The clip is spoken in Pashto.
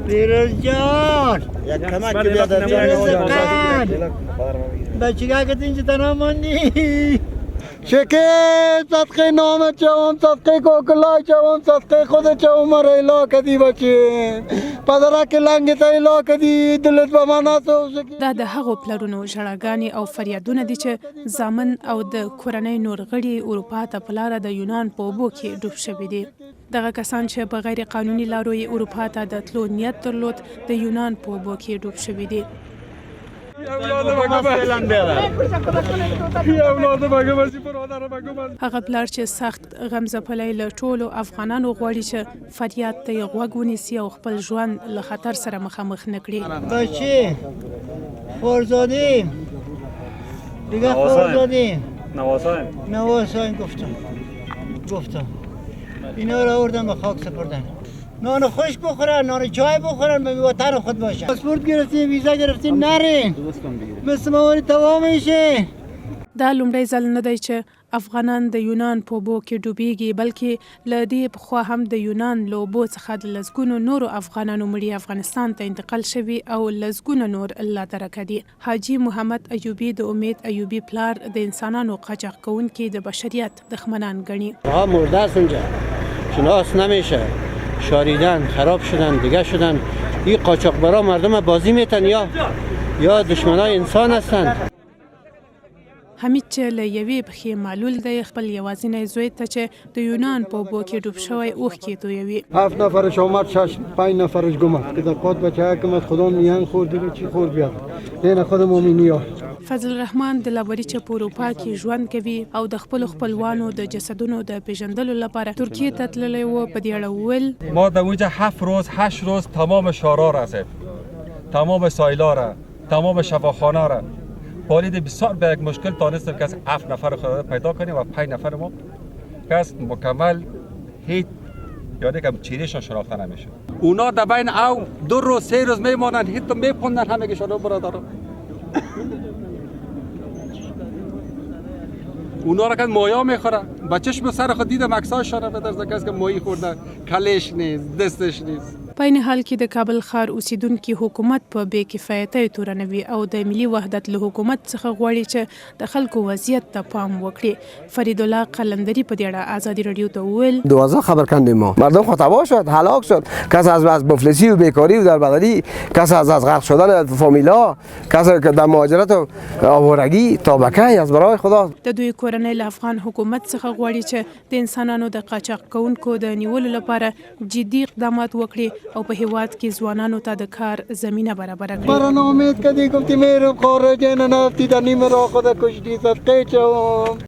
پیروز جان یک کمک که بیاد بچه که اینجا تنها ماندی شکر صدقه نامت چوم صدقه کوکلای چوم صدقه خود چوم مرا الا کدی بچه پدرک لنگ تا الا کدی دلت به من ناسو دا د هغو پلرونو ژړاګانې او فریادونه دي چې زامن او د کورنۍ نور غړي اروپا ته په لاره د یونان په اوبو کې ډوب شوي دي. دغه کسان چې په غیر قانوني لارو یې اروپا ته د تلو نیت درلود د یونان په اوبو کې ډوب شوي دي. هغه پلار چې سخت غم ځپلی له ټولو افغانانو غواړي چې فریاد ته یې غوږ ونیسي او خپل ژوند له خطر سره مخامخ نه کړي. بچه خورزادیم دیگه خورزادیم نواسایم گفتم اینا رو آوردن به خاک سپردن. نان خشک بخورن، نان چای بخورن، به وطن خود باشن. پاسپورت گرفتیم، ویزا گرفتیم، نرین مثل مواری تمام میشه. دا لومړی ځل نه دی چې افغانان د یونان په اوبو کې ډوبېږي، بلکې له دې پخوا هم د یونان له اوبو څخه د لسګونو نورو افغانانو مړي افغانستان ته انتقال شوي او لسګونه نور لا ترکه دي. حاجي محمد ایوبي د امید ایوبي پلار د انسانانو قاچاق کوونکي د بشریت دښمنان ګڼي. مرده است اونجا، شناس نمیشه، شاریدن، خراب شدن، دیگه شدن. این قاچاقبرا مردم بازی میتن یا دشمنای انسان هستند. حمید چې له یوې پښې معلول دی، خپل یوازینی زوی ته چې د یونان په اوبو کې ډوب شوی اوښکې تویوي. 7 نفرش آمد، 5 نفرش گمد که در قاد بچه که خدا میان خورد دیگه چی خورد بیاد دین خود مومنی ها. فضل الرحمن د لاوري چې په اروپا کې ژوند کوي او د خپل خپلوانو د جسدونو د پیژندلو لپاره ترکیه ته تللی و، په دې اړه وویل ما در اونجا 7 روز 8 روز تمام شارا را رسید، تمام سایلا را، تمام شفاخانه را بالید بسیار به یک مشکل تانستیم که از 7 نفر خود پیدا کنیم و 5 نفر ما که مکمل هیچ یعنی که چیرشان شناخته نمیشه. اونا در بین او 2 روز 3 روز میمانند، هیچ تو میپوندن همه که شما برادران. اونا را که مایا میخوره، بچه‌ش سر خود دیدم عکساشون را بدرز که ماهی خورده، کلش نیست، دستش نیست. په این حال کې د کابل ښار اوسیدونکي حکومت په بې کفایتۍ تورنوي او د ملي وحدت له حکومت څخه غواړي چې د خلکو وضعیت ته پام وکړي. فرید الله قلندری په دې اړه ازادي رادیو ته وویل 12 خبر کندیم ما مردم خود تباه شد، هلاک شد، کس از مفلسی و بیکاری و دربدری، کس از غرق شدن فامیلا، کس که در مهاجرت و آوارگی تابکه از برای خدا. د دوی کورنۍ له افغان حکومت څخه غواړي چې د انسانانو د قاچاق کوونکو د نیولو لپاره جدي اقدامات وکړي او په هیواد کې ځوانانو ته د کار زمینه برابره کړي. برای امید کدی گفتی میرم خارج نفتی دنی مرا خود کشتی صدقه چوم.